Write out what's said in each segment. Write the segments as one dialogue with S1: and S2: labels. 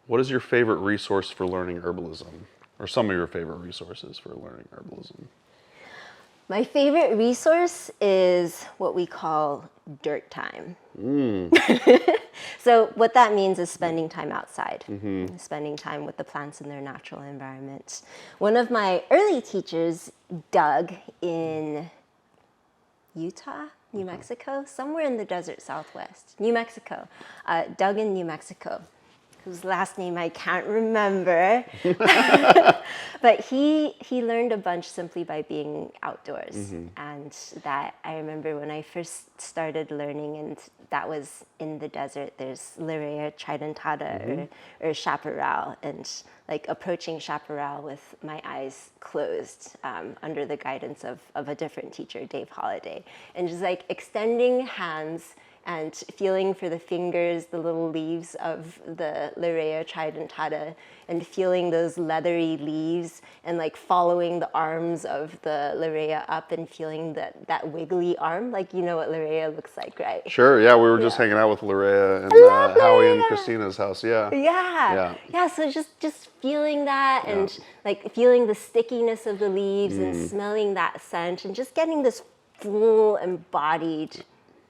S1: What is your favorite resource for learning herbalism? Or some of your favorite resources for learning herbalism?
S2: My favorite resource is what we call dirt time. So what that means is spending time outside, spending time with the plants in their natural environment. One of my early teachers, Doug, in Utah, New Mexico, somewhere in the desert southwest, New Mexico, Doug in New Mexico, whose last name I can't remember, but he learned a bunch simply by being outdoors. And that I remember when I first started learning, and that was in the desert, there's Lirrea tridentata or chaparral, and like approaching chaparral with my eyes closed under the guidance of a different teacher, Dave Holliday, and just like extending hands and feeling for the fingers, the little leaves of the Lirrea tridentata, and feeling those leathery leaves, and like following the arms of the Lirrea up and feeling that wiggly arm, like you know what Lirrea looks like, right?
S1: Sure, yeah, we were just hanging out with Lirrea and Howie and Christina's house,
S2: Yeah, so just feeling that and like feeling the stickiness of the leaves and smelling that scent and just getting this full embodied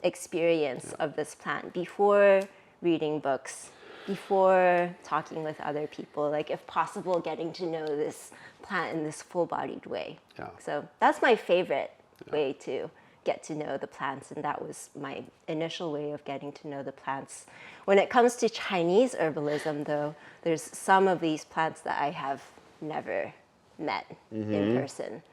S2: experience of this plant before reading books, before talking with other people, like if possible getting to know this plant in this full-bodied way. So that's my favorite way to get to know the plants, and that was my initial way of getting to know the plants. When it comes to Chinese herbalism, though, there's some of these plants that I have never met in person.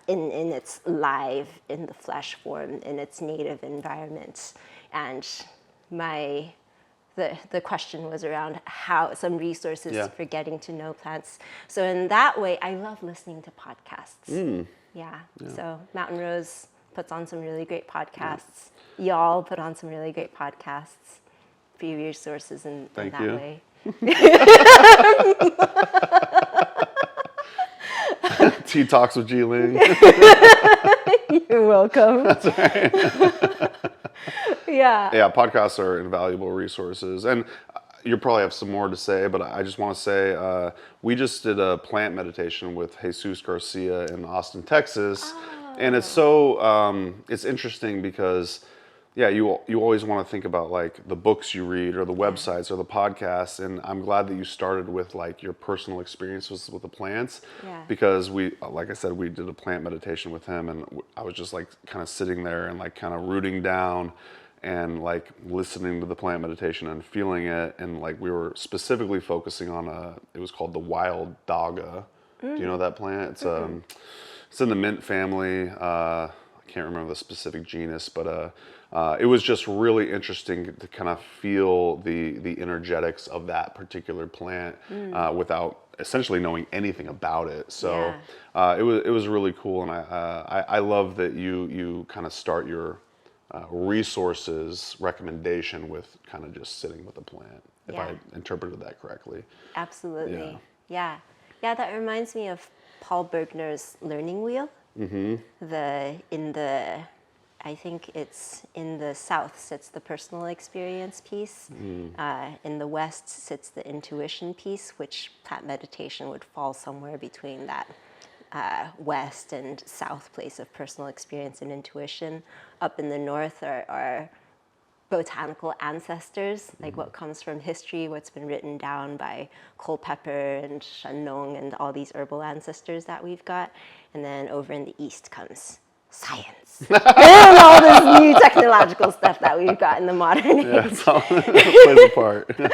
S2: In its live, in the flesh form, in its native environment. And the question was around how some resources for getting to know plants. So in that way, I love listening to podcasts. So Mountain Rose puts on some really great podcasts. Y'all put on some really great podcasts. Free resources in that way.
S1: Tea Talks with Jiling.
S2: You're welcome.
S1: That's right.
S2: Yeah,
S1: podcasts are invaluable resources. And you probably have some more to say, but I just want to say we just did a plant meditation with Jesus Garcia in Austin, Texas. And it's so, it's interesting because you always want to think about like the books you read or the websites or the podcasts, and I'm glad that you started with like your personal experiences with the plants, because like I said, we did a plant meditation with him, and I was just like kind of sitting there and like kind of rooting down and like listening to the plant meditation and feeling it, and like we were specifically focusing on it was called the wild dogga. Do you know that plant? It's in the mint family. I can't remember the specific genus, but it was just really interesting to kind of feel the energetics of that particular plant without essentially knowing anything about it. So it was really cool, and I love that you kind of start your resources recommendation with kind of just sitting with the plant, if I interpreted that correctly.
S2: Absolutely. Yeah. That reminds me of Paul Bergner's Learning Wheel. I think it's in the South sits the personal experience piece. In the West sits the intuition piece, which plant meditation would fall somewhere between that West and South place of personal experience and intuition. Up in the North are botanical ancestors, like what comes from history, what's been written down by Culpeper and Shen Nong and all these herbal ancestors that we've got. And then over in the East comes science and all this new technological stuff that we've got in the modern age.
S1: It plays a part.
S2: So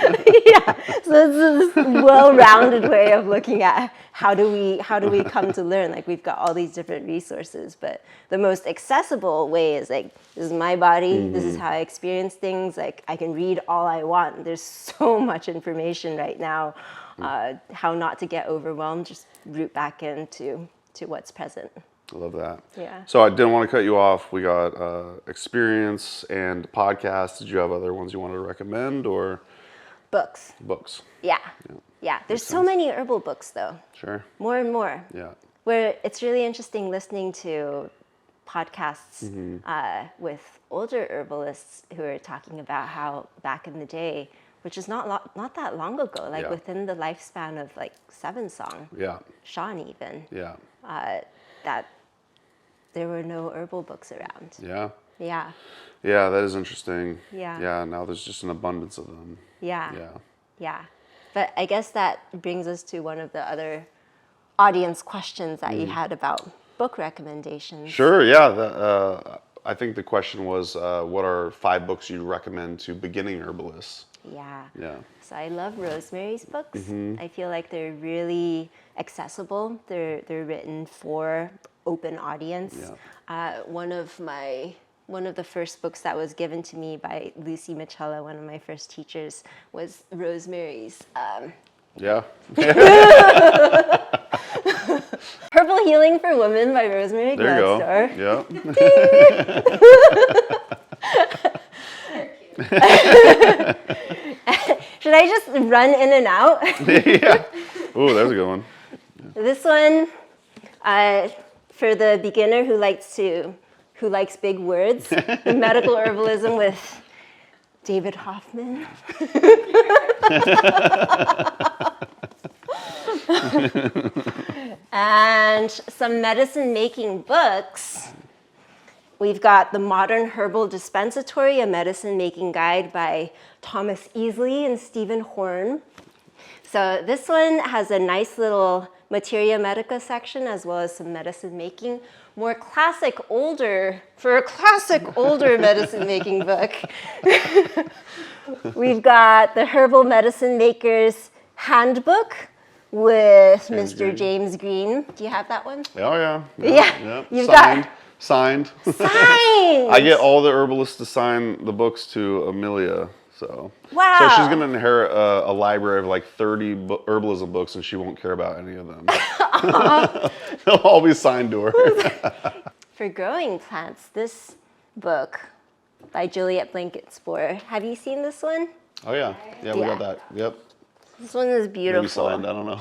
S2: it's this well-rounded way of looking at how do we come to learn. Like we've got all these different resources, but the most accessible way is like, this is my body, this is how I experience things. Like I can read all I want. There's so much information right now. How not to get overwhelmed, just root back into what's present.
S1: I love that.
S2: Yeah.
S1: So I didn't want to cut you off. We got experience and podcasts. Did you have other ones you wanted to recommend, or?
S2: Books. Yeah. There's so many herbal books, though.
S1: Sure.
S2: More and more.
S1: Yeah.
S2: Where it's really interesting listening to podcasts with older herbalists who are talking about how back in the day which is not that long ago, like
S1: Yeah.
S2: within the lifespan of like Seven Song,
S1: Yeah.
S2: Sean even,
S1: Yeah.
S2: that there were no herbal books around.
S1: Yeah.
S2: Yeah,
S1: Yeah, that is interesting.
S2: Yeah.
S1: Yeah, now there's just an abundance of them.
S2: yeah,
S1: Yeah.
S2: yeah. But I guess that brings us to one of the other audience questions that you had about book recommendations.
S1: Sure, yeah. I think the question was, what are 5 books you recommend to beginning herbalists?
S2: Yeah.
S1: Yeah.
S2: So I love Rosemary's books.
S1: Mm-hmm.
S2: I feel like they're really accessible. They're written for open audience.
S1: Yeah.
S2: One of the first books that was given to me by Lucy Michella, one of my first teachers, was Rosemary's
S1: Yeah.
S2: Herbal Healing for Women by Rosemary
S1: There you go.
S2: Gladstar.
S1: Yeah.
S2: Should I just run in and out?
S1: Yeah. Oh, that's a good one.
S2: This one, for the beginner who likes big words, medical herbalism with David Hoffmann. And some medicine making books. We've got The Modern Herbal Dispensatory, a medicine making guide by Thomas Easley and Stephen Horn. So this one has a nice little materia medica section as well as some medicine making. For a classic older medicine making book. We've got the Herbal Medicine Maker's Handbook with Mr. James Green. Do you have that one?
S1: Oh, yeah.
S2: Yeah. You've
S1: Signed.
S2: Signed.
S1: I get all the herbalists to sign the books to Amelia. So,
S2: Wow.
S1: So she's going to inherit a library of like 30 herbalism books, and she won't care about any of them. They'll all be signed to her.
S2: For growing plants, this book by Juliet Blanket-Sporer. Have you seen this one?
S1: Oh, yeah. Yeah, we got that. Yep.
S2: This one is beautiful.
S1: Maybe signed, I don't know.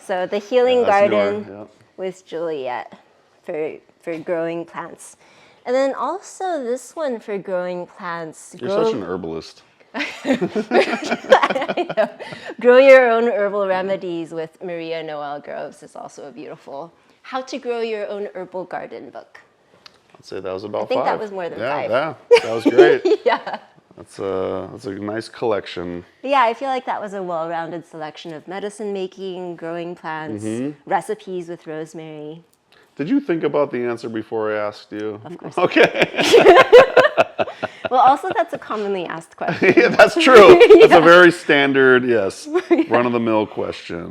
S2: So the Healing
S1: That's
S2: Garden
S1: Yep.
S2: with Juliet for growing plants. And then also this one for growing plants.
S1: You're such an herbalist.
S2: Grow Your Own Herbal Remedies with Maria Noel Groves is also a beautiful How to Grow Your Own Herbal Garden book.
S1: I'd say that was about 5.
S2: I think that was more than 5.
S1: Yeah, that was great.
S2: Yeah.
S1: That's a nice collection.
S2: Yeah, I feel like that was a well-rounded selection of medicine making, growing plants, recipes with rosemary.
S1: Did you think about the answer before I asked you?
S2: Of course.
S1: Okay.
S2: Well, also that's a commonly asked question.
S1: Yeah, that's true. It's a very standard, yes, run-of-the-mill question.